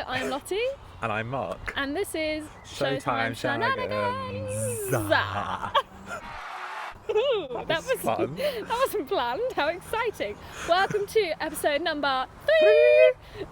I am Lottie. And I'm Mark. And this is Showtime Shenanigans. Ooh, that was fun. That wasn't planned. How exciting. Welcome to episode number 3.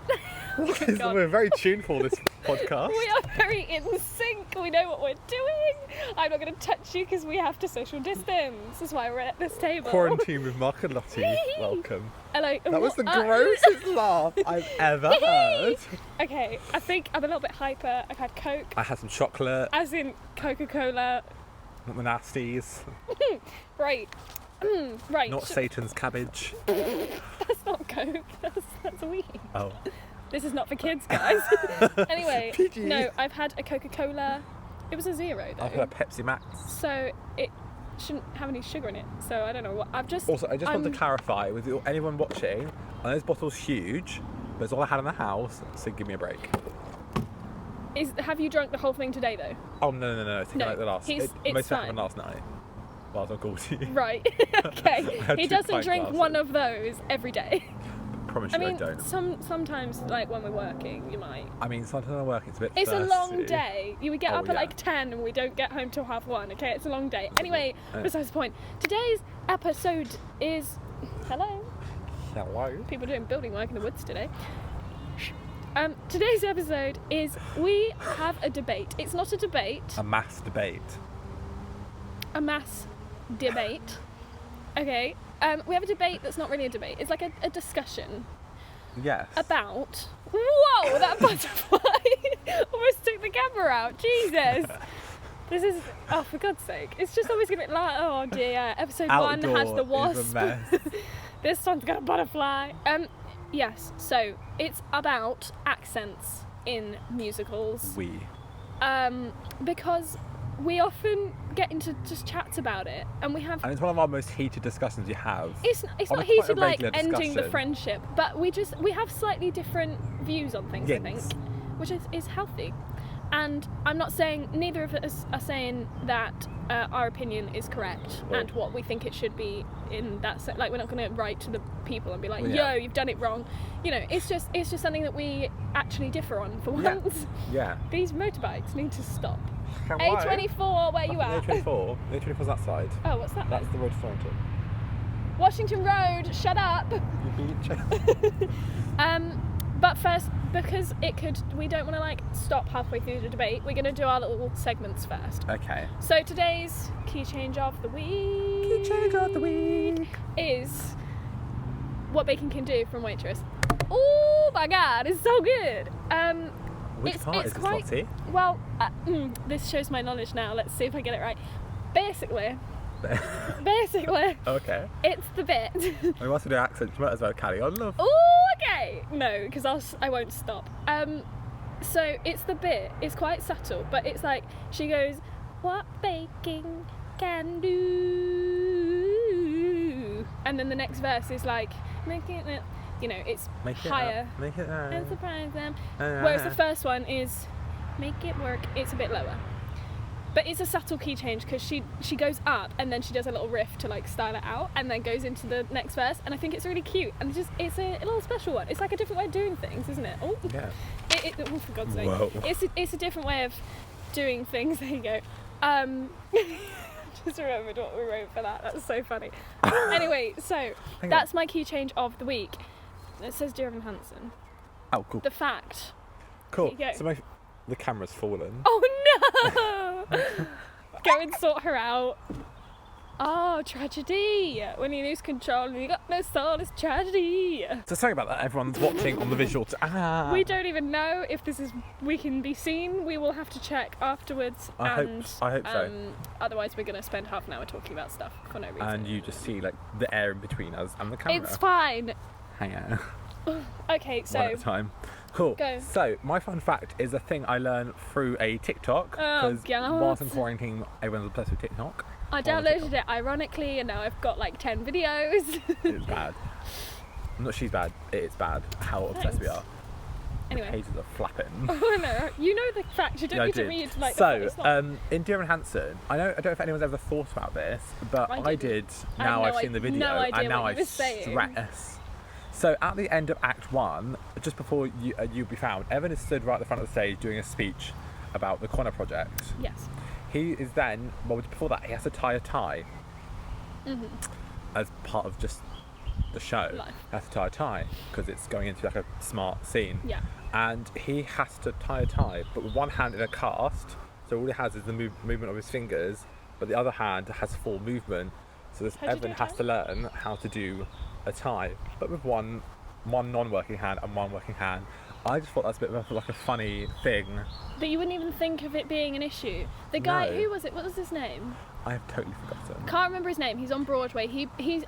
We're very tuneful this podcast. We are very in sync. We know what we're doing. I'm not going to touch you because we have to social distance. That's why we're at this table. Quarantine with Mark and Lottie. Welcome. Hello. That was the grossest laugh I've ever heard. Okay, I think I'm a little bit hyper. I've had Coke. I had some chocolate. As in Coca-Cola. Not the nasties. Right. Right. Not Satan's cabbage. That's not Coke. That's weed. Oh. This is not for kids, guys. Anyway, PG. no, I've had a Coca-Cola. It was a 0 though. I've had a Pepsi Max. So it shouldn't have any sugar in it. So I don't know what. Also, I just want to clarify with anyone watching. I know this bottle's huge, but it's all I had in the house. So give me a break. Have you drunk the whole thing today though? Oh no! It's No, like the last. it's most fine. happened last night. Well, I was on call to you. Right. Okay. had He 2 doesn't pint drink glasses. one of those every day. Promise I you, mean, I don't. sometimes like when we're working, you might. I mean, sometimes I work. It's a bit. It's thirsty. a long day. We get Oh, up at yeah. like 10 and we don't get home till 1:30. Okay, it's a long day. Anyway, besides the point. Today's episode is. Hello. Hello. People doing building work in the woods today. Today's episode is we have a debate. It's not a debate. A mass debate. A mass debate. Okay. We have a debate that's not really a debate. It's like a discussion Yes. about. Whoa! That butterfly almost took the camera out. Jesus. This is. Oh, for God's sake! It's just always gonna be like. Oh dear. Episode 1 has the Outdoor wasp. is a mess. This one's got a butterfly. Yes. So it's about accents in musicals. Because we often get into just chats about it, and we have. And it's one of our most heated discussions you have. It's on not quite a heated like regular ending the discussion. friendship, but we have slightly different views on things. Yes. I think, which is healthy. And I'm not saying neither of us are saying that our opinion is correct and what we think it should be in that like we're not going to write to the people and be like, yo, you've done it wrong. You know, it's just something that we actually differ on for once. Yeah. These motorbikes need to stop. Hello. A24, where you at? A24. A24's that side. Oh, what's that? That's the road to Thornton. Washington Road. Shut up. You beach. But first, because we don't want to like stop halfway through the debate. We're going to do our little segments first. Okay. So today's key change of the week. Key change of the week is what bacon can do from Waitress. Oh my God, it's so good. Which part is this, Lottie? Well, this shows my knowledge now. Let's see if I get it right. Basically, Okay. it's the bit. We must do accents. You might as well carry on, love. Oh, okay. No, because I won't stop. So it's the bit. It's quite subtle, but it's like she goes, "What baking can do," and then the next verse is like, "Making it." You know, it's higher. Make it And surprise them. Whereas the first one is make it work. It's a bit lower. But it's a subtle key change because she goes up and then she does a little riff to like style it out and then goes into the next verse, and I think it's really cute and it's a little special one. It's like a different way of doing things, isn't it? Oh, yeah. Oh, for God's sake. Whoa. It's a different way of doing things. There you go. Just remembered what we wrote for that. That's so funny. Anyway, so that's my key change of the week. It says Dear Evan Hansen. Oh, cool. The fact. Cool. There you go. So the camera's fallen. Oh no! Go and sort her out. Oh, tragedy. When you lose control and you got no soul, it's tragedy. So sorry about that, everyone's watching on the visual. We don't even know if we can be seen. We will have to check afterwards. I hope so. Otherwise, we're going to spend half an hour talking about stuff for no reason. And you just see like the air in between us and the camera. It's fine. Hang on. Okay, so. One at a time. Cool. Go. So my fun fact is a thing I learned through a TikTok because whilst in quarantine, everyone's obsessed with TikTok. I downloaded it ironically, and now I've got like 10 videos. It's bad. Not she's bad. It is bad. How obsessed we are. Anyway. The pages are flapping. Oh no, you know the fact. You don't need to read like. So, in Dear Evan Hansen, I don't know if anyone's ever thought about this, but I did. Now I've seen the video, no idea and now what I you were saying. stress. So at the end of Act 1, just before you'd be found, Evan is stood right at the front of the stage doing a speech about the Connor project. Yes. He is then, well, before that, he has to tie a tie as part of just the show. Life. He has to tie a tie because it's going into like a smart scene. Yeah. And he has to tie a tie, but with one hand in a cast, so all he has is the movement of his fingers, but the other hand has full movement. So this Evan has to learn how to do a tie, but with one non-working hand and one working hand. I just thought that's a bit of like a funny thing. That you wouldn't even think of it being an issue. The guy, No. who was it? What was his name? I have totally forgotten. Can't remember his name. He's on Broadway.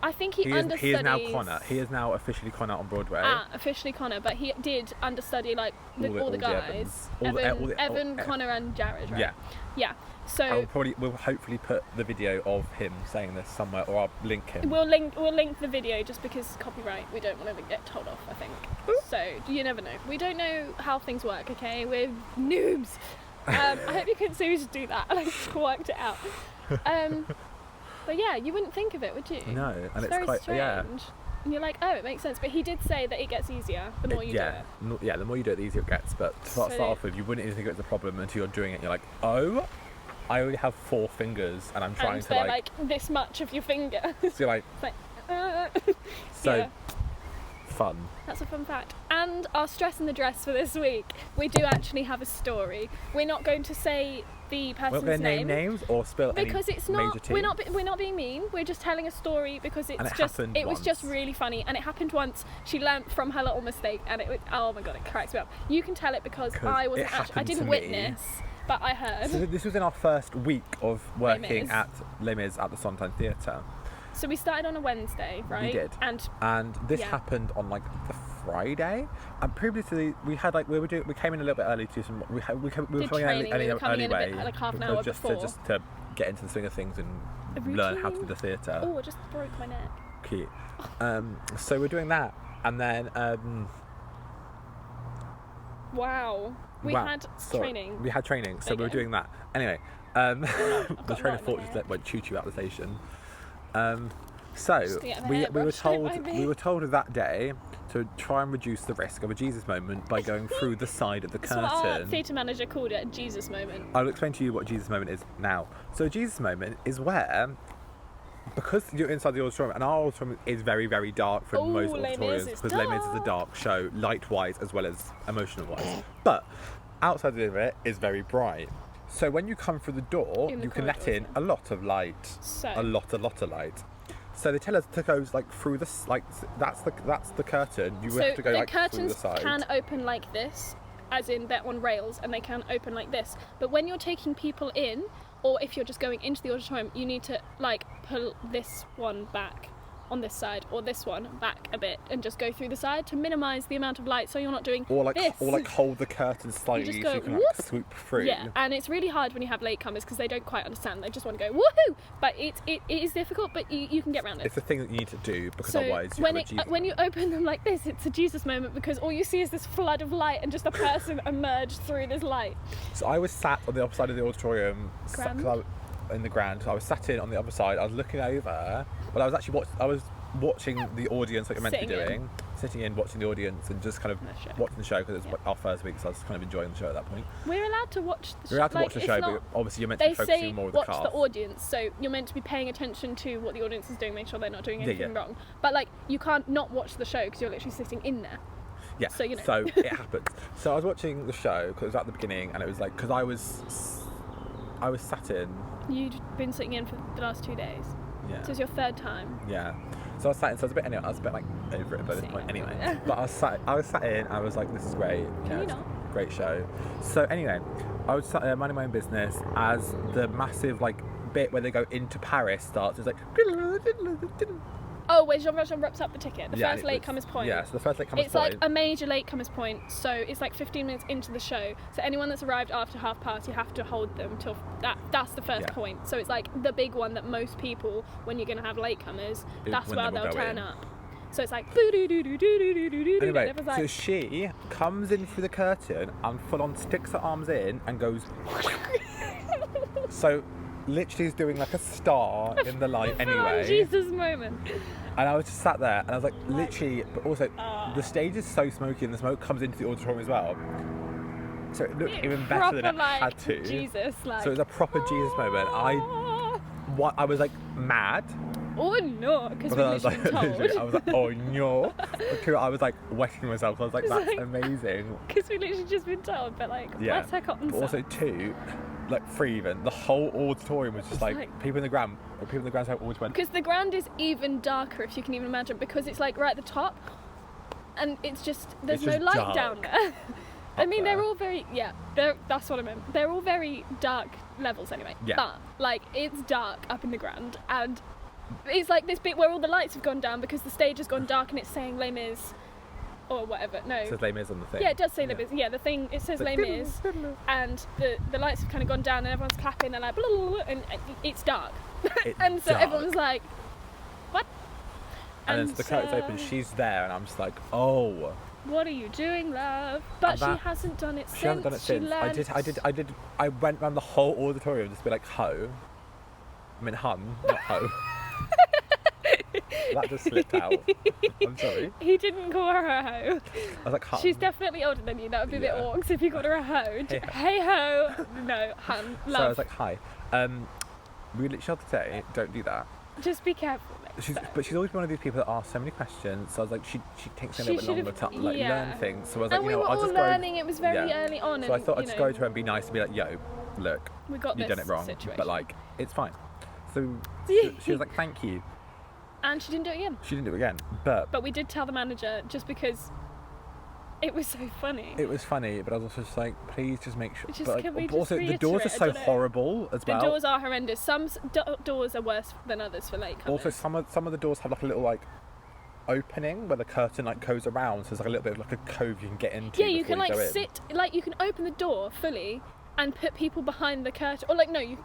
I think he understudies. He is now Connor. He is now officially Connor on Broadway. Officially Connor, but he did understudy like all the guys. Evan, Connor, and Jared. Right? Yeah. Yeah. So we'll hopefully put the video of him saying this somewhere, or I'll link him. we'll link the video just because copyright. We don't want to get told off. I think. So you never know. We don't know how things work. Okay, we're noobs. I hope you couldn't see me just do that. I just worked it out. But yeah, you wouldn't think of it, would you? No, and it's very quite strange. yeah. And you're like, oh, it makes sense. But he did say that it gets easier the more you do it. The more you do it, the easier it gets. But to start off with, you wouldn't even think it's a problem until you're doing it. You're like, oh, I only have 4 fingers, and I'm trying to like this much of your finger. So you're like, so yeah. fun. That's a fun fact. And our stress in the dress for this week, we do actually have a story. We're not going to say the person's We're not going to name name names or spill because any it's not. major tea. We're not being mean. We're just telling a story because it was just really funny, and it happened once. She learnt from her little mistake, and it was, oh my god, it cracks me up. You can tell it because I wasn't I didn't witness, but I heard. So this was in our first week of working Les at Les Mis at the Showtime Theatre. So we started on a Wednesday, right? We did. And this happened on like the Friday. And previously we had like we came in a little bit early to some we were coming in early way, like half an hour before. just to get into the swing of things and learn how to do the theatre. Oh, I just broke my neck. Cute. So we're doing that, and then training. We had training, so we were doing that. Anyway, the train of thought just went choo-choo out the station. So we were told that day to try and reduce the risk of a Jesus moment by going through the side of the curtain. That's what our theatre manager called it, a Jesus moment. I'll explain to you what a Jesus moment is now. So a Jesus moment is where, because you're inside the auditorium, and our auditorium is very, very dark for most auditoriums, because Les Mis is a dark show, light-wise as well as emotional-wise. But outside of it is very bright. So when you come through the door, you can let in a lot of light, a lot of light. So they tell us to go like through this, like that's the curtain. You have to go like through the side. So the curtains can open like this, as in they're on rails, and they can open like this. But when you're taking people in, or if you're just going into the auditorium, you need to like pull this one back on this side, or this one back a bit, and just go through the side to minimise the amount of light, so you're not doing this. Or like hold the curtain slightly so you can like swoop through. Yeah, and it's really hard when you have latecomers because they don't quite understand. They just want to go woohoo, but it is difficult, but you can get around it. It's a thing that you need to do because otherwise when you open them like this, it's a Jesus moment because all you see is this flood of light and just a person emerge through this light. So I was sat on the other side of the auditorium. In the grand, I was sat in on the other side. I was looking over. Well, I was actually watching the audience, like you're meant to be doing, sitting in, watching the audience, and just kind of watching the show because it was our first week, so I was kind of enjoying the show at that point. We're allowed to watch the show. We're allowed to watch the show, but obviously you're meant to be focusing more with the cast. They say watch the audience, so you're meant to be paying attention to what the audience is doing, make sure they're not doing anything wrong. But like, you can't not watch the show because you're literally sitting in there. Yeah. So it happens. So I was watching the show because it was at the beginning, and it was like because I was sat in. You'd been sitting in for the last 2 days. Yeah. So it's your third time. Yeah. So I was sat in. So I was a bit like over it by this point. Anyway, but I was sat in. I was like, this is great. Can you not? Great show. So anyway, I was sat there minding my own business as the massive like bit where they go into Paris starts. It's like. Oh, where Jean Valjean rips up the ticket. The first latecomer's point. Yeah, so the first latecomer's point. It's like a major latecomer's point, so it's like 15 minutes into the show. So anyone that's arrived after 1:30, you have to hold them till that's the first point. So it's like the big one that most people, when you're going to have latecomers, that's where they'll turn up. So it's like anyway, so she comes in through the curtain and full on sticks her arms in and goes. So literally is doing like a star in the light anyway. Jesus moment. And I was just sat there and I was like, literally, but also the stage is so smoky and the smoke comes into the auditorium as well. So it looked even better than it had to. Jesus, like. So it was a proper Jesus moment. I was like mad. Oh no, because we literally been told. I was like, oh no. I was like wetting myself. I was like, that's amazing. Because we literally just been told, but like, bless her cotton socks. Also, two, like three even, the whole auditorium was just like people in the ground always went. Because the ground is even darker, if you can even imagine, because it's like right at the top, and it's just, there's no light dark down there. I mean, they're all very, that's what I meant. They're all very dark levels anyway. Yeah. But, like, it's dark up in the ground, and it's like this bit where all the lights have gone down because the stage has gone dark and it's saying Les Mis, or whatever. No. It says Les Mis on the thing. Yeah, it does say Les Mis. Yeah, the thing, it says Les Mis, and the lights have kind of gone down and everyone's clapping and like, blah, blah, blah, and it's dark. And so everyone's like, what? And then the curtains open, she's there, and I'm just like, oh. What are you doing, love? But she hasn't done it since. She hasn't done it since. I went around the whole auditorium just to be like, ho. I mean, hun, not ho. That just slipped out. I'm sorry. He didn't call her a ho. I was like, hun. She's definitely older than you. That would be a bit orcs if you called her a ho. Hey ho. No, hun. Love. So I was like, hi. We literally had to say, don't do that. Just be careful. But she's always one of these people that asks so many questions. So I was like, she takes a little bit longer to learn things. So I was like, and we were all learning. It was very early on. So I thought I'd just go to her and be nice and be like, yo, look, we got you've done it wrong, situation. But like, it's fine. So she was like, thank you. And she didn't do it again. She didn't do it again. But we did tell the manager just because it was so funny. It was funny, but I was also just like, please just make sure. Just, can we just also, the doors are so horrible as well. The doors are horrendous. Some doors are worse than others for latecomers. Also, some of the doors have like a little like opening where the curtain like goes around, so there's like a little bit of like a cove you can get into. Yeah, you can like sit, like you can open the door fully and put people behind the curtain, or like no, you.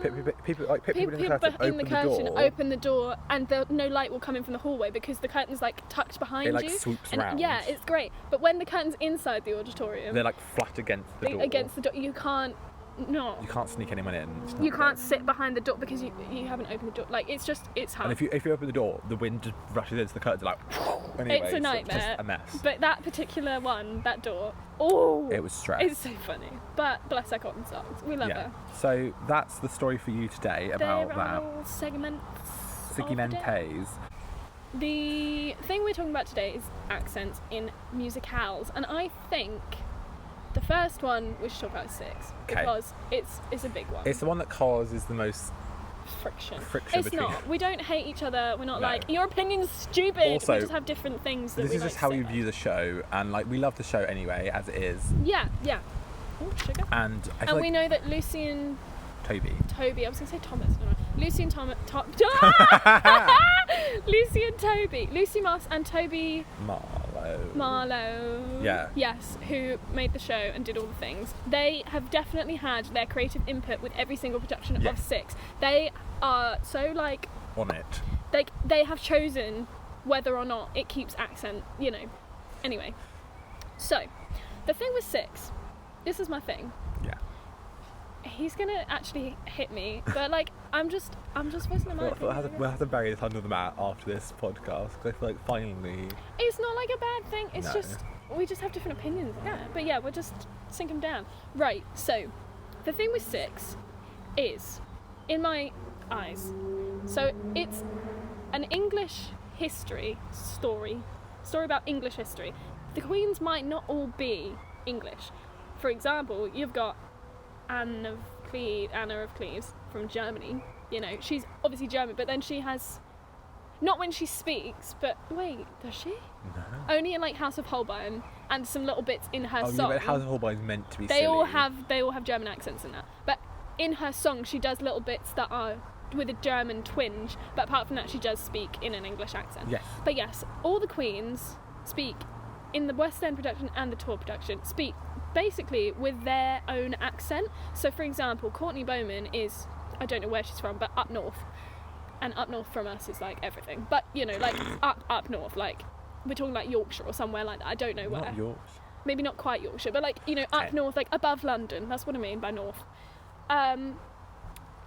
Put people in the curtain, open the door, and no light will come in from the hallway because the curtain's like tucked behind you. It like swoops around. Yeah, it's great. But when the curtain's inside the auditorium, they're like flat against the door. Against the door, you can't. No. You can't sneak anyone in. You can't sit behind the door because you haven't opened the door. Like it's hard. And if you open the door, the wind just rushes into the curtains like. Anyway, it's a nightmare. It's just a mess. But that particular one, that door, it was stress. It's so funny. But bless her cotton socks. We love her. So that's the story for you today about that. Segmentes. The thing we're talking about today is accents in musicals, and I think the first one we should talk about is 6 because it's a big one. It's the one that causes the most friction it's between. Not. We don't hate each other. We're not like your opinion's stupid. Also, we just have different things that this we is just how we view the show, and like we love the show anyway as it is. Yeah. Oh, sugar. And we know that Lucy and Toby. I was going to say Thomas. No. Lucy and Toby. Lucy Moss and Toby Marlowe. Yeah. Yes, who made the show and did all the things. They have definitely had their creative input with every single production of 6. They are so like on it. They have chosen whether or not it keeps accent, Anyway. So, the thing with 6, this is my thing. Yeah. He's gonna actually hit me, but like I'm just supposed to know. We'll have to bury this under the mat after this podcast because I feel like finally. It's not like a bad thing. It's just we just have different opinions on it. But yeah, we'll just sink them down. Right. So, the thing with 6 is, in my eyes, so it's an English history story about English history. The queens might not all be English. For example, you've got Anna of Cleves from Germany. She's obviously German, but then she has, not when she speaks, but wait, does she? No. Only in like House of Holbein and some little bits in her song. But House of Holbein is meant to be they all have German accents in that. But in her song, she does little bits that are with a German twinge. But apart from that, she does speak in an English accent. Yes. But yes, all the queens speak in the West End production and the tour production speak basically with their own accent. So for example, Courtney Bowman is, I don't know where she's from, but up north, and up north from us is like everything, but like up north, like we're talking like Yorkshire or somewhere like that. I don't know where. Not Yorkshire. Maybe not quite Yorkshire, but like up north, like above London. That's what I mean by north.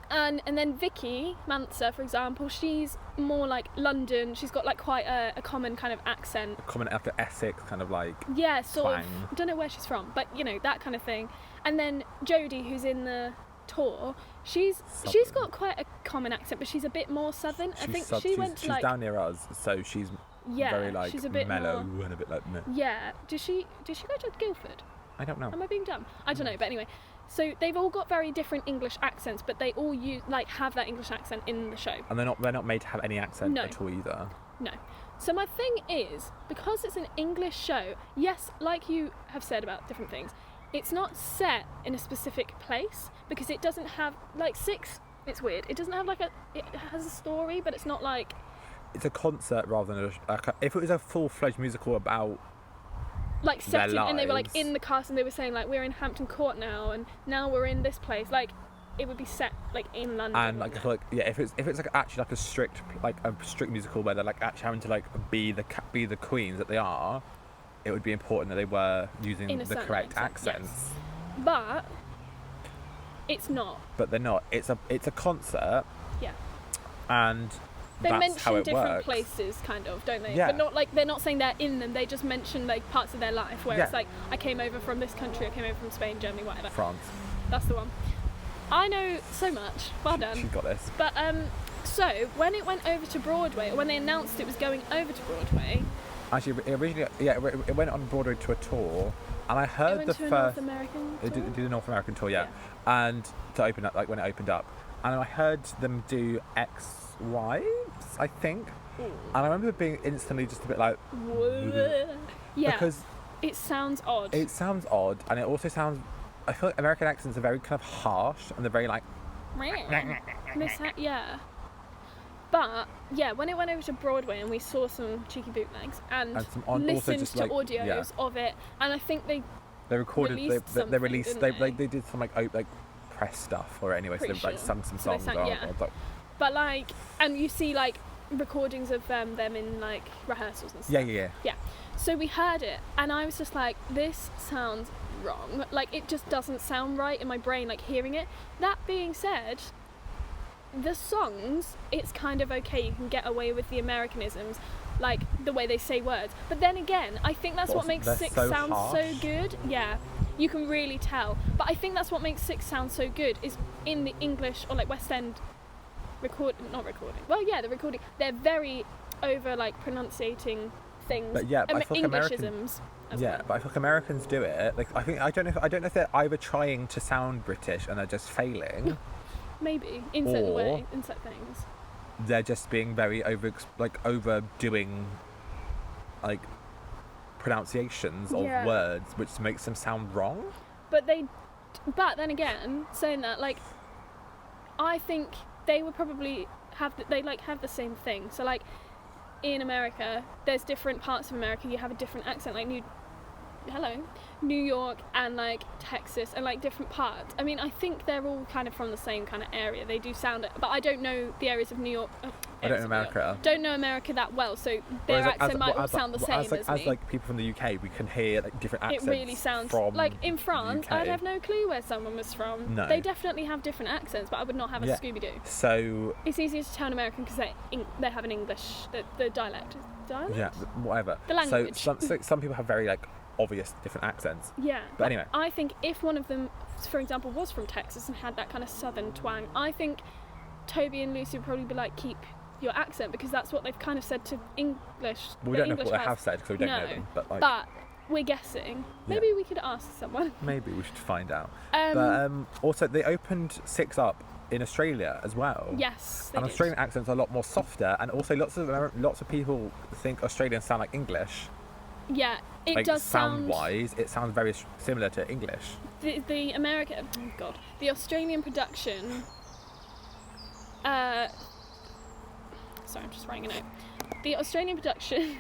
And then Vicky Manser, for example, she's more like London. She's got like quite a common kind of accent. A common after Essex kind of like yeah, sort twang. of. I don't know where she's from, but you know, that kind of thing. And then Jodie, who's in the tour, she's got quite a common accent, but she's a bit more southern. I think she went to she's like down near us, so she's very like she's a bit mellow more, and a bit like meh. yeah. Did she go to Guildford? I don't know. Am I being dumb? I don't know, but anyway. So they've all got very different English accents, but they all have that English accent in the show. And they're not made to have any accent No. at all either. No. So my thing is, because it's an English show, yes, like you have said about different things, it's not set in a specific place, because it doesn't have, like Six, it's weird, it doesn't have it has a story, but it's not like... It's a concert rather than if it was a full-fledged musical about like set in, and they were like lives. in the cast, and they were saying like, we're in Hampton Court now, and now we're in this place, like it would be set like in London. And like I feel like if it's like actually like a strict musical where they're like actually having to like be the queens that they are, it would be important that they were using the correct accents. Yes. But it's not. But they're not. It's a concert. Yeah. And they that's mention how it different works. places, kind of, don't they? Yeah. But not like they're not saying they're in them. They just mention like parts of their life where it's Yeah. like, I came over from this country, I came over from Spain, Germany, whatever. France. That's the one. I know so much. Well done. She's got this. But so when it went over to Broadway, or when they announced it was going over to Broadway, Actually, originally, it went on Broadway to a tour, and I heard it went the to a first. North American They tour? did a North American tour, yeah. And to open up, like when it opened up, and I heard them do ex-wives, I think, and I remember being instantly just a bit like, yeah, because it sounds odd. it sounds odd, and it also sounds. I feel like American accents are very kind of harsh, and they're very like. Yeah. But yeah, when it went over to Broadway and we saw some cheeky bootlegs and listened to audios of it, and I think they recorded, released they released, something, they did some like press stuff or anyway, so they like sung some songs. But like, and you see like recordings of them in like rehearsals and stuff. Yeah. So we heard it, and I was just like, this sounds wrong. Like, it just doesn't sound right in my brain, like hearing it. That being said, the songs, it's kind of okay. You can get away with the Americanisms, like the way they say words. But then again, I think that's what makes Six sound so good. Yeah, you can really tell. But I think that's what makes Six sound so good, is in the English or like West End the recording. They're very over like pronunciating things. But yeah, but I feel like Englishisms. But I feel like Americans do it. Like I don't know if they're either trying to sound British and they're just failing. Maybe in certain things. They're just being very overdoing like pronunciations of words, which makes them sound wrong. But then again, saying that, like, I think they would probably have the same thing. So like in America, there's different parts of America. You have a different accent, like New York and like Texas and like different parts. I mean, I think they're all kind of from the same kind of area. They do sound it, but I don't know the areas of New York. I don't know America. Don't know America that well, so their accent might all sound the same as me. As like people from the UK, we can hear like different accents. It really sounds from like in France. UK. I'd have no clue where someone was from. No. They definitely have different accents, but I would not have a Scooby-Doo. So it's easier to tell an American because they have an English, the dialect. Yeah, whatever. The language. So some people have very like obvious different accents. Yeah. But anyway, I think if one of them, for example, was from Texas and had that kind of southern twang, I think Toby and Lucy would probably be like, keep your accent, because that's what they've kind of said to English. Well, we don't know what they have said because we don't know them. But we're guessing. Maybe we could ask someone. Maybe we should find out. But also, they opened Six up in Australia as well. Yes. And Australian accents are a lot more softer, and also lots of people think Australians sound like English. Yeah, it like, does sound. Sound-wise, it sounds very similar to English. The the Australian production. Sorry, I'm just writing a note. The Australian production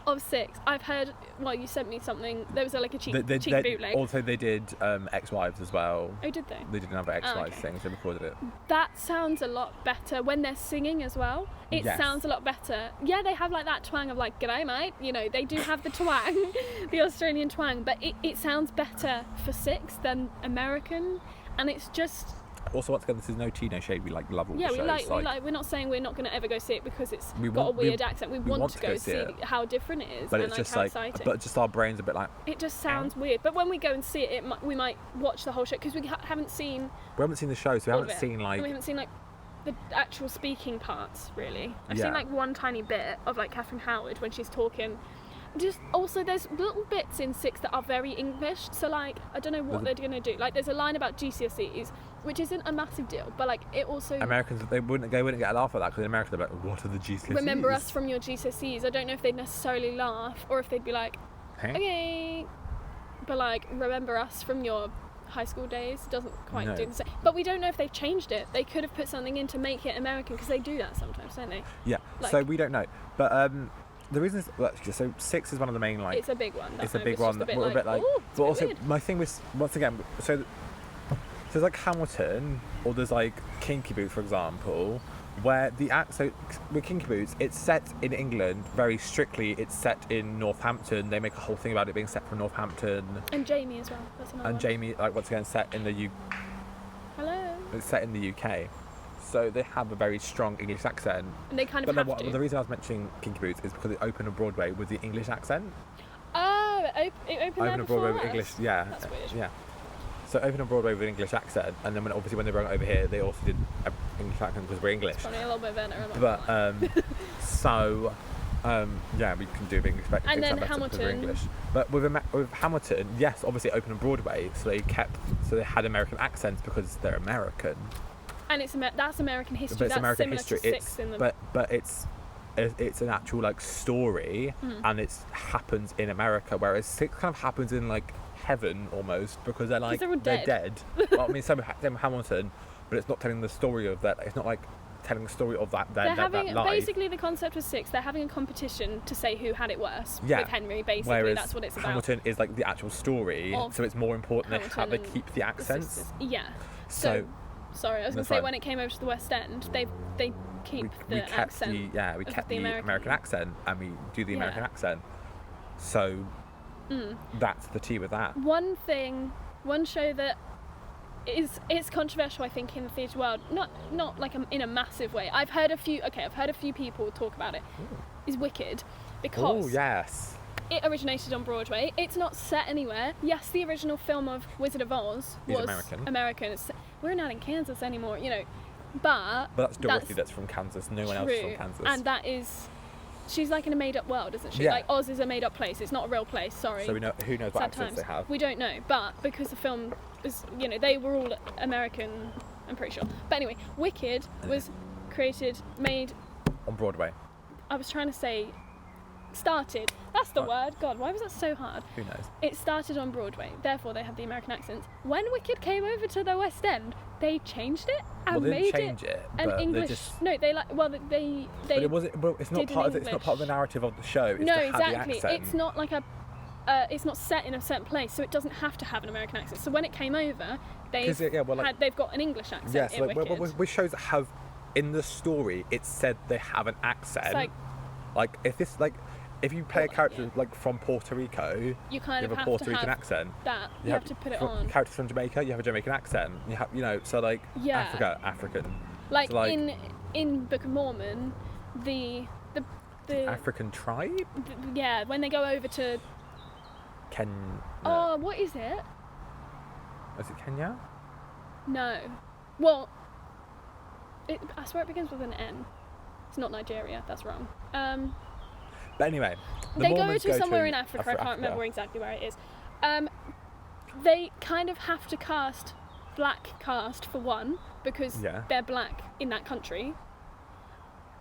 of Six, I've heard. Well, you sent me something. There was a cheap bootleg. Also, they did Ex-Wives as well. Oh, did they? They did another Ex-Wives thing, so they recorded it. That sounds a lot better when they're singing as well. It sounds a lot better. Yeah, they have like that twang of like, "G'day, mate." You know, they do have the twang, the Australian twang, but it sounds better for Six than American, and it's just. Also, once again, this is no tea, no shade. We like love all yeah, the shows. we're not saying we're not going to ever go see it because it's got a want- weird accent. We want to go see it. how different it is But and it's like just how like, exciting. but just our brains a bit like. It just sounds weird. But when we go and see it, we might watch the whole show because we haven't seen. We haven't seen the show, so we all of haven't it. seen like. And we haven't seen like the actual speaking parts really. I've Yeah. seen like one tiny bit of like Catherine Howard when she's talking. Just also there's little bits in 6 that are very English, so like I don't know what they're going to do. Like there's a line about GCSEs, which isn't a massive deal, but like it also Americans, they wouldn't get a laugh at that because in America they're like, what are the GCSEs? remember us from your GCSEs. I don't know if they'd necessarily laugh or if they'd be like, Hey? okay, but like remember us from your high school days doesn't quite No. do the same. But we don't know if they've changed it. They could have put something in to make it American because they do that sometimes, don't they? Yeah, Like- so we don't know. But the reason is, well, so 6 is one of the main, like... It's a big one. It's a though. big It's one. just a bit We're a bit like... "Ooh, it's a But bit also, weird." my thing was, once again, so there's like Hamilton, or there's like Kinky Boots, for example, where so with Kinky Boots, it's set in England very strictly. It's set in Northampton. They make a whole thing about it being set from Northampton. And Jamie as well. That's another And one. Jamie, like, once again, set in the Hello. It's set in the UK. So they have a very strong English accent. And they kind But of then have to. the reason I was mentioning Kinky Boots is because it opened on Broadway with the English accent. Oh, it opened there Opened on Broadway with us? English, yeah. That's weird. Yeah. So opened on Broadway with an English accent, and then when they brought it over here, they also did an English accent because we're English. Probably a little bit better. I'm not But gonna lie. so yeah, we can do a big expect And then better because we're Hamilton. English. But with Hamilton, yes, obviously it opened on Broadway, so they had American accents because they're American. And that's American history. But it's That's American similar history. to 6 in the. But it's an actual like story, and it happens in America, whereas 6 kind of happens in like heaven almost because they're like they're all dead. Well, I mean, same with Hamilton, but it's not telling the story of that. It's not like telling the story of that. They're having that life. basically the concept was 6. They're having a competition to say who had it worse Yeah. with Henry. Basically, Whereas that's what it's about. Hamilton is like the actual story, Of so it's more important how Hamilton they and keep the the accents. sisters. Yeah. So Sorry, I was going That's to say fine. when it came over to the West End, they keep we the kept accent. we of kept the the American. accent, and we do the Yeah. American accent. So that's the tea with that. One show that it's controversial, I think, in the theatre world. Not like in a massive way. I've heard a few people talk about it. Is Wicked, because Oh yes. it originated on Broadway. It's not set anywhere. Yes, the original film of Wizard of Oz Is was American. We're not in Kansas anymore, you know. But That's Dorothy that's from Kansas. No one else is true. from Kansas. And that is, she's like in a made-up world, isn't she? Yeah. Like Oz is a made-up place. It's not a real place. Sorry. so we know who knows what Sad accents times. they have. We don't know, but because the film was, they were all American, I'm pretty sure. But anyway, Wicked was made. On Broadway. I was trying to say, started. That's the Oh. word. God, why was that so hard? Who knows? It started on Broadway, therefore they have the American accents. When Wicked came over to the West End, they changed it and Well, they made didn't change it, an but they English. just- No, they like. Well, they. But it wasn't. But it's not did in part of. It's not part of the English. narrative of the show. It's No, to have exactly. the accent. It's not like a. It's not set in a certain place, so it doesn't have to have an American accent. So when it came over, they've they've got an English accent Yes, in like, Wicked. with shows that have in the story, it's said they have an accent. It's like if you play a Well, character yeah. like from Puerto Rico, you kind you of have a Puerto to Rican have accent. that. You have to put it on. Characters from Jamaica, you have a Jamaican accent. You have, so like Yeah. African. Like, So, like in Book of Mormon, the African tribe. yeah, when they go over to No. what is it? Is it Kenya? No. Well, I swear it begins with an N. It's not Nigeria, that's wrong. But anyway, the They go Mormons to somewhere in Africa. Africa, I can't remember exactly where it is. They kind of have to black cast for one, because Yeah. they're black in that country.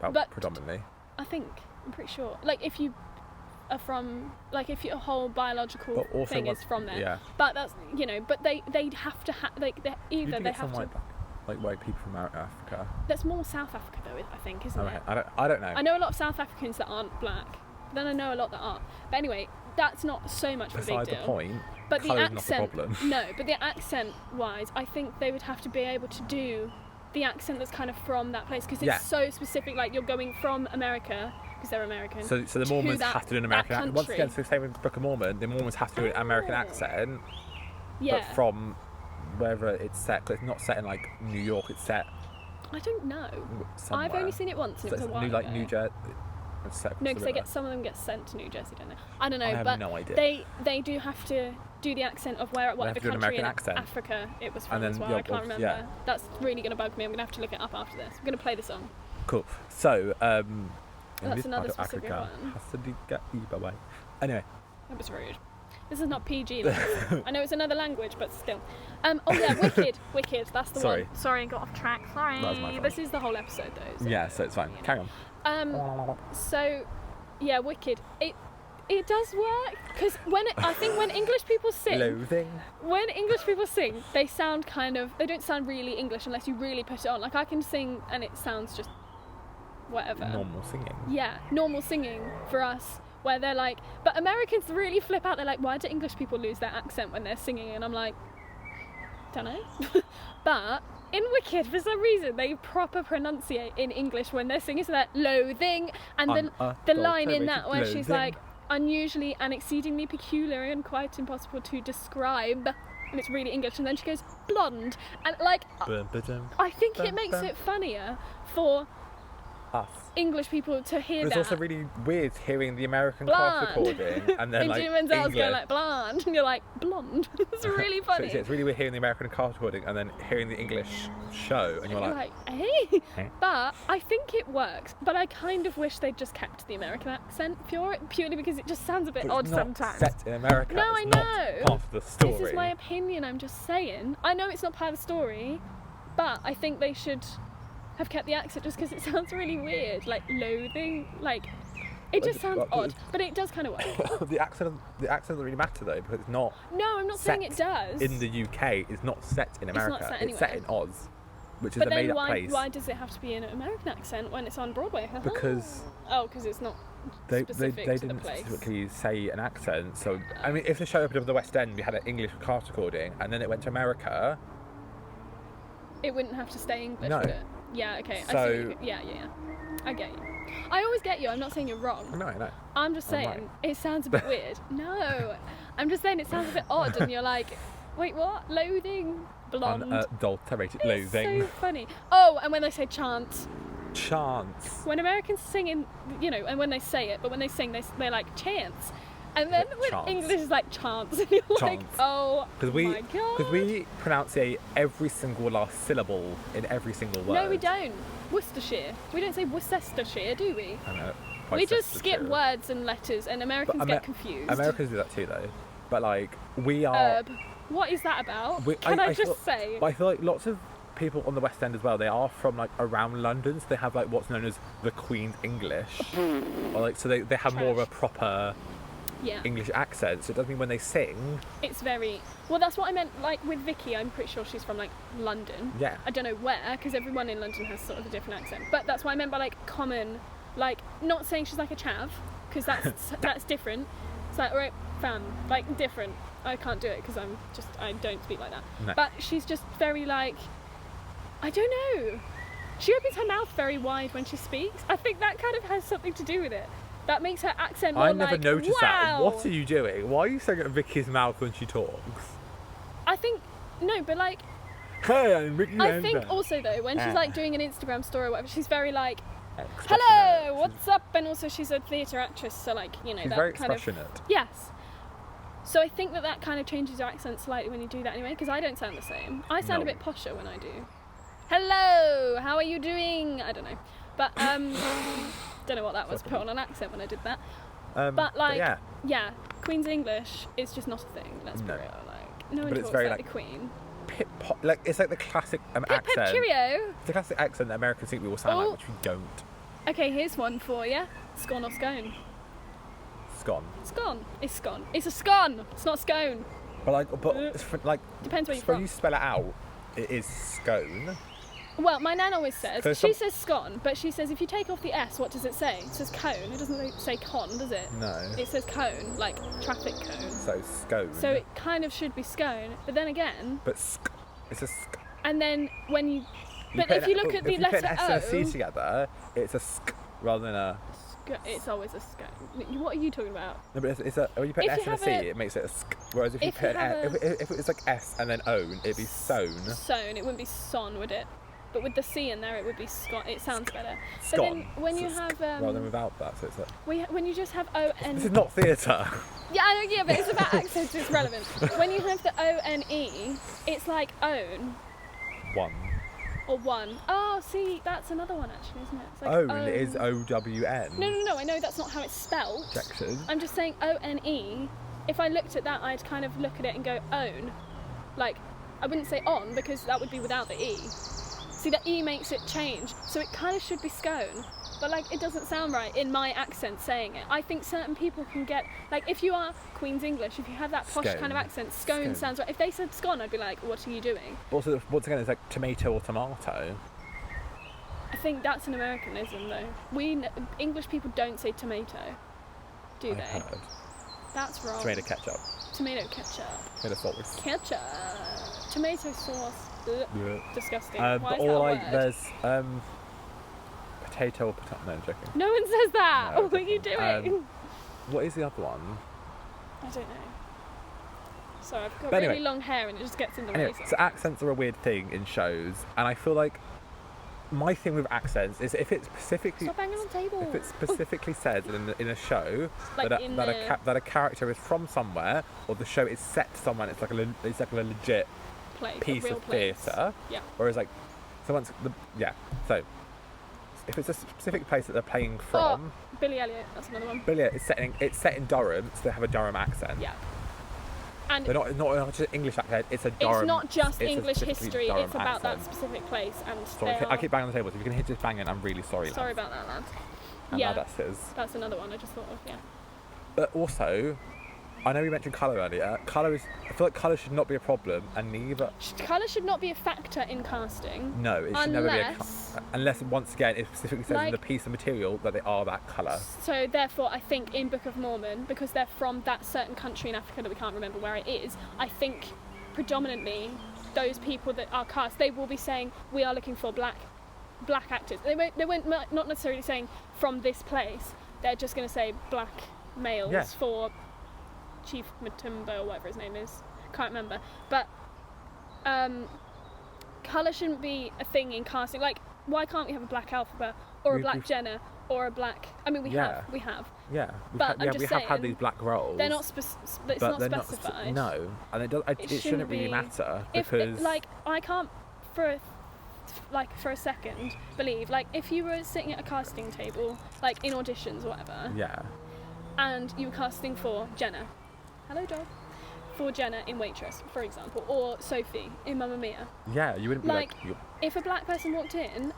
Well, but- predominantly. I'm pretty sure. Like if you are from, like if your whole biological But also thing what- is from there. yeah. But that's, but they have to You do they get have some to. white people from Africa. That's more South Africa though, I think, isn't Okay. it? I don't know. I know a lot of South Africans that aren't black, but then I know a lot that are. But anyway, that's not so much of a big Beside deal. the point. But the colour's not the accent, problem. no, but the accent wise, I think they would have to be able to do the accent that's kind of from that place, because it's Yeah. so specific. Like you're going from America, because they're American. So the Mormons have to do an American accent. Once again, country. so same with Book of Mormon, the Mormons have to do an American accent, Yeah. but from wherever it's set, because it's not set in like New York, it's set I don't know. somewhere. I've only seen it once, and So it was a it's while New, like ago. New Jersey. No, because some of them get sent to New Jersey, don't they? I don't know, I have but no idea. they do have to do the accent of whatever have to do an country in American accent. Africa it was from And then, as well. yeah, I can't remember. yeah. That's really going to bug me. I'm going to have to look it up after this. I'm going to play the song. Cool. So, in That's this another part of specific Africa, one. has to get away. Anyway, That was rude. This is not PG. I know it's another language, but still. Oh yeah, Wicked. That's the Sorry. one. Sorry, got off track. Sorry. That was my fault. This is the whole episode, though. So, yeah, so it's fine. Carry on. So, yeah, Wicked. It does work because I think when English people sing, Loathing. when English people sing, they sound they don't sound really English unless you really put it on. Like I can sing and it sounds just whatever. Normal singing. Yeah, normal singing for us. Where they're like, but Americans really flip out. They're like, why do English people lose their accent when they're singing? And I'm like, don't know. But in Wicked, for some reason, they proper pronunciate in English when they're singing. So that loathing, and the line in that where she's like, unusually and exceedingly peculiar and quite impossible to describe. And it's really English. And then she goes, blonde. And like, I think it makes it funnier for us English people to hear that. It's also really weird hearing the American cast recording and then like Jim Menzel's English. going like blonde, and you're like blonde. It's really funny. So it's really weird hearing the American cast recording and then hearing the English show, and you're like, hey. Hey. But I think it works. But I kind of wish they'd just kept the American accent purely because it just sounds a bit but odd it's not sometimes. set in America. No, it's I not know. part of the story. This is my opinion. I'm just saying. I know it's not part of the story, but I think they should have kept the accent just because it sounds really weird, like loathing, like it just sounds odd, but it does kind of work. the accent doesn't really matter though, because it's not. No, I'm not saying it does. In the UK, it's not set in America. It's not set It's set in anywhere. Oz, which is But a then made-up place. why does it have to be an American accent when it's on Broadway? Because because it's not they specific to the didn't place. specifically say an accent. So I mean, if the show opened up at the West End, we had an English cast recording, and then it went to America. It wouldn't have to stay English, No. would it? Yeah, okay. So- I see. Yeah. I get you. I always get you. I'm not saying you're wrong. No, no. I'm just saying right. it sounds a bit weird. No, I'm just saying it sounds a bit odd, and you're like, wait, what? Loathing, blonde. Unadulterated It's loathing. so funny. Oh, and when they say chance, Chance. when Americans sing in, and when they say it, but when they sing, they're like chance. And then with Chance. English, it's like chance, and you're like, Chance. oh my god. Because we pronunciate every single last syllable in every single word. No, we don't. Worcestershire. We don't say Worcestershire, do we? I know. We just skip words and letters, and Americans get confused. Americans do that too, though. But like, we are. Herb. What is that about? Can I just say? But I feel like lots of people on the West End as well, they are from like around London, so they have like what's known as the Queen's English. Or like, so they have more of a proper Yeah. English accent. So it doesn't mean when they sing. It's very well. That's what I meant. Like with Vicky, I'm pretty sure she's from like London. Yeah. I don't know where, because everyone in London has sort of a different accent. But that's what I meant by like common. Like not saying she's like a chav, because that's different. It's like, alright, fam, like different. I can't do it because I don't speak like that. No. But she's just very like, I don't know. She opens her mouth very wide when she speaks. I think that kind of has something to do with it. That makes her accent more I like, never noticed that. wow. What are you doing? Why are you saying at Vicky's mouth when she talks? I think, no, but like, Hey, I'm Vicky. I think also though, when she's like doing an Instagram story or whatever, she's very like, Expressionate. hello, what's up? And also she's a theatre actress, so like, She's that very kind expressionate. of... Yes. So I think that kind of changes your accent slightly when you do that anyway, because I don't sound the same. I sound a No. bit posher when I do. Hello, how are you doing? I don't know. But, don't know what that was, put on an accent when I did that. But like, yeah, Queen's English is just not a thing, let's be real. Like, no one But it's talks very, like like, the Queen. Like it's like the classic accent. Pip cheerio. It's the classic accent that Americans think we all sound like, which we don't. Okay, here's one for you. Scone or scone? Scone. Scone. It's scone. It's a scone. It's not scone. But it's like Depends where you're when from. you spell it out, it is scone. Well, my nan always says, So she says scone, but she says if you take off the S, what does it say? It says cone. It doesn't say con, does it? No. It says cone, like traffic cone. So scone. So it kind of should be scone, but then again, But it's a and then when you, but if you look at the if you put letter an S and a C O, together, it's a sk rather than a It's always a scone. What are you talking about? No, but when you put an If S you and a C, have it makes it a sk. Whereas if you put if it was like S and then own, it'd be sown. Sown. It wouldn't be son, would it? But with the C in there, it would be scone. It sounds better. Scone. But then when you have rather than without that, so it's like. when you just have O-N. This is not theatre. Yeah, I know, yeah, but it's about accents. It's relevant. When you have the O-N-E, it's like own. One. Or one. Oh, see, that's another one actually, isn't it? It's like Own is O-W-N. No, I know that's not how it's spelled. Objection. I'm just saying O-N-E. If I looked at that, I'd kind of look at it and go own. Like, I wouldn't say on because that would be without the E. See, the E makes it change, so it kind of should be scone. But like, it doesn't sound right in my accent saying it. I think certain people can get, like, if you are Queen's English, if you have that posh Scone. kind of accent, scone sounds right. If they said scone, I'd be like, what are you doing? But also, once again, it's like tomato or tomato. I think that's an Americanism though. English people don't say tomato, do they? I've heard. That's wrong. Tomato ketchup. Tomato ketchup. Tomato sauce. Ketchup. Tomato sauce. Ugh. Yeah. Disgusting. But Why is or that a like word? there's potato or potato. No, I'm joking. No one says that. No, What are you doing? What is the other one? I don't know. Sorry, I've got But really anyway. long hair and it just gets in the Anyway, way. so accents are a weird thing in shows, and I feel like my thing with accents is if it's specifically Stop banging on the table. if it's specifically said in a show Like that in that a character is from somewhere or the show is set somewhere, it's like a legit place, piece a real of place. theatre. Yeah. Whereas like someone's so if it's a specific place that they're playing from, Billy Elliot, that's another one. Billy, it's set in Durham, so they have a Durham accent. Yeah. And They're not just English accent, it's a Durham. it's not just it's a English specifically history, Durham it's about accent. that specific place. And Sorry, I keep banging on the table, so if you can hit this banging, I'm really sorry. Sorry about that, lad. And Yeah. That's another one I just thought of, yeah. But also, I know we mentioned colour earlier. I feel like colour should not be a problem, and neither. Colour should not be a factor in casting. No, it should never be Unless, once again, it specifically says in the piece of material that they are that colour. So therefore, I think in Book of Mormon, because they're from that certain country in Africa that we can't remember where it is, I think predominantly those people that are cast, they will be saying we are looking for black actors. They won't not necessarily saying from this place. They're just going to say black males for Chief Matumbo or whatever his name is. Can't remember. But colour shouldn't be a thing in casting. Like, why can't we have a black Alphaba or a black Jenna or a black? I mean, we have. Yeah, But I'm just we have had saying, these black roles. They're not. It's not specified. No, and it shouldn't really matter because I can't for a second believe, like, if you were sitting at a casting table, like in auditions or whatever. Yeah. And you were casting for Jenna. Hello, dog. For Jenna in Waitress, for example, or Sophie in Mamma Mia. Yeah, you wouldn't be like if a black person walked in,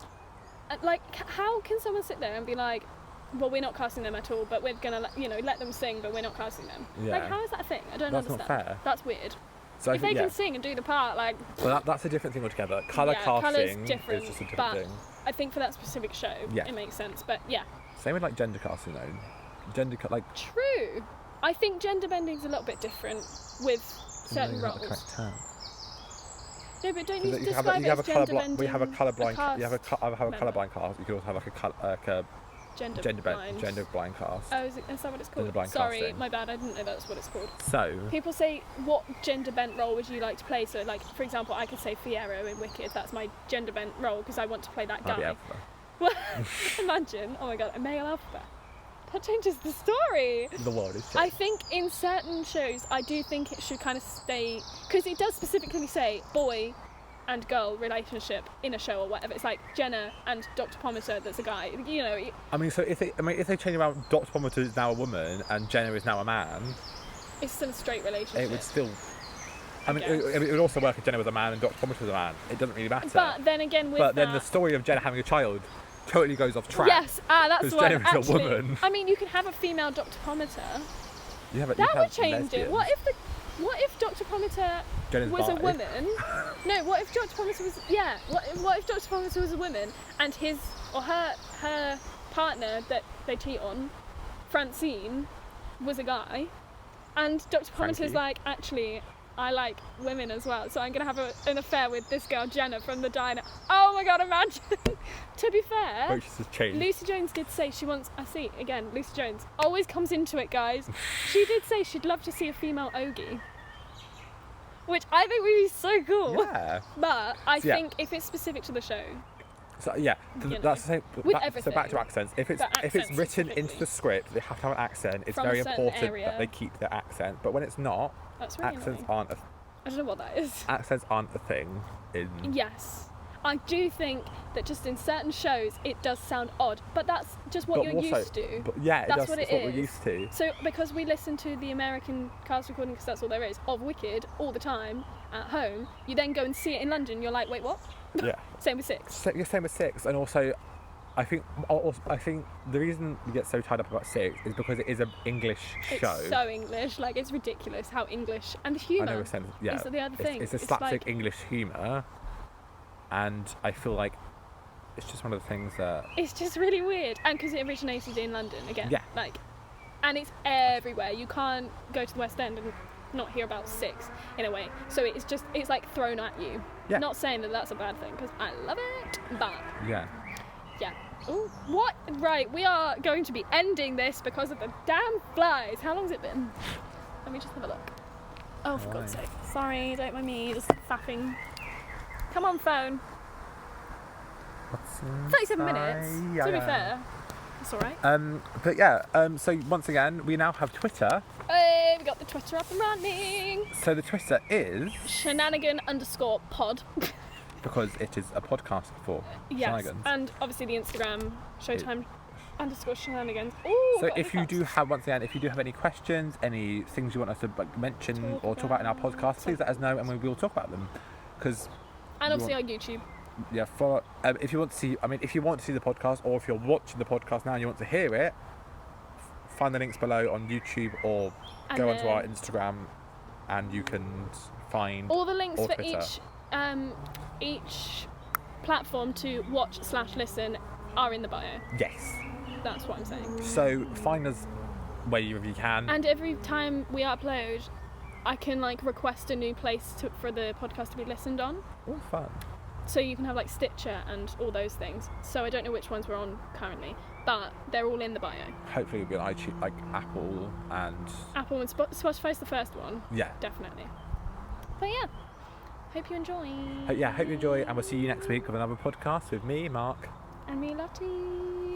like, how can someone sit there and be like, well, we're not casting them at all, but we're gonna, let them sing, but we're not casting them. Yeah. Like, how is that a thing? I don't That's understand. not fair. That's weird. So if they can sing and do the part, like. Well, that's a different thing altogether. Colour casting different, is just a different but thing. I think for that specific show, it makes sense. But yeah. Same with like gender casting though. True. I think gender bending's a little bit different with certain roles. No, but don't you describe it as gender bending? We have a colourblind. cast You have a colourblind cast. You can also have like a gender blind cast. Oh, is that what it's called? Gender blind Sorry, casting. my bad. I didn't know that's what it's called. So people say, what gender bent role would you like to play? So, like, for example, I could say Fiyero in Wicked. That's my gender bent role because I want to play that guy. Well, imagine, oh my god, a male alphabet. That changes the story. The world is changed. I think in certain shows, I do think it should kind of stay, because it does specifically say boy and girl relationship in a show or whatever. It's like Jenna and Dr. Pomatter, that's a guy. I mean, so if they change around, Dr. Pomatter is now a woman and Jenna is now a man. It's still a straight relationship. It would still. I mean, it would also work if Jenna was a man and Dr. Pomatter was a man. It doesn't really matter. But then again, then the story of Jenna having a child totally goes off track. Yes, that's what. Jenna is a woman. I mean, you could have a female Dr. Pomatter. That would change it. What if Dr. Pomatter was a woman? No, what if Dr. Pomatter was what if Dr. Pomatter was a woman and his or her partner that they cheat on, Francine, was a guy, and Dr. Pomatter's like, actually, I like women as well, so I'm going to have an affair with this girl Jenna from the diner. Oh my god, imagine. To be fair, Which has changed. Lucy Jones did say she wants, Lucy Jones always comes into it, guys. She did say she'd love to see a female Ogie, which I think would be so cool. Yeah. But I think if it's specific to the show, so yeah, that's the same. With So everything. back to accents. If it's written into the script, they have to have an accent. It's From a very certain important area. that they keep their accent. But when it's not, that's really accents annoying. aren't. I don't know what that is. Accents aren't a thing. Yes. I do think that just in certain shows it does sound odd, but that's just what you're used to. But yeah, That's what it's it what we're is. used to. So because we listen to the American cast recording, because that's all there is, of Wicked all the time at home, you then go and see it in London, you're like, wait, what? Yeah. Same with Six. Same with Six, and also, I think the reason we get so tied up about Six is because it is an English show. It's so English, like it's ridiculous how English, and the humour. I know we're saying, yeah, is the other thing. It's a slapstick like, English humour, and I feel like it's just one of the things that it's just really weird, and because it originated in London again. Yeah. Like, and it's everywhere. You can't go to the West End and not hear about Six in a way. So it's like thrown at you. Yeah. Not saying that that's a bad thing because I love it, but yeah. yeah. Ooh, what? Right, we are going to be ending this because of the damn flies. How long's it been? Let me just have a look. Oh, for God's sake. Sorry, don't mind me just faffing. Come on, phone. 37 minutes, to be fair. It's alright. But yeah, so once again, we now have Twitter. Hey, we got the Twitter up and running. So the Twitter is Shenanigan_pod. because it is a podcast for Yes, Shenanigans. and obviously the Instagram, Showtime _Shenanigans. Ooh, So got if you hiccups. do have, once again, if you do have any questions, any things you want us to mention or talk about in our podcast, please let us know and we will talk about them. Because And obviously on YouTube. yeah, for if you want to see, if you want to see the podcast, or if you're watching the podcast now and you want to hear it, find the links below on YouTube or And go onto then- our Instagram, and you can find All the links or for Twitter. each platform to watch/listen are in the bio. Yes. That's what I'm saying. So find us wherever you can. And every time we upload, I can like request a new place for the podcast to be listened on. Oh, fun. So you can have like Stitcher and all those things. So I don't know which ones we're on currently, but they're all in the bio. Hopefully it'll be on iTunes, like Apple and Apple and Spotify's the first one, yeah. definitely. But yeah, hope you enjoy. Hope you enjoy, and we'll see you next week with another podcast with me, Mark. And me, Lottie.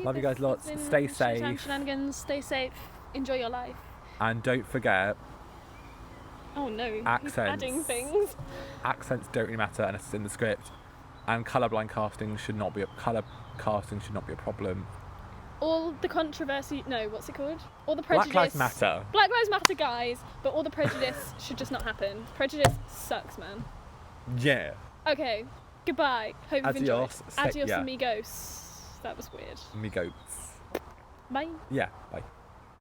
Love you guys This lots. has been Stay Showtime safe. Shenanigans. Stay safe. Enjoy your life. And don't forget, Oh no, he's Accents. adding things. accents don't really matter unless it's in the script, and colour casting should not be a problem. All the controversy, no, what's it called? All the prejudice. Black Lives Matter. Black Lives Matter, guys, but all the prejudice should just not happen. Prejudice sucks, man. Yeah. Okay, goodbye. Hope you've enjoyed. Adios. Adios, Yeah. amigos. That was weird. Me goats. Bye. Yeah. Bye.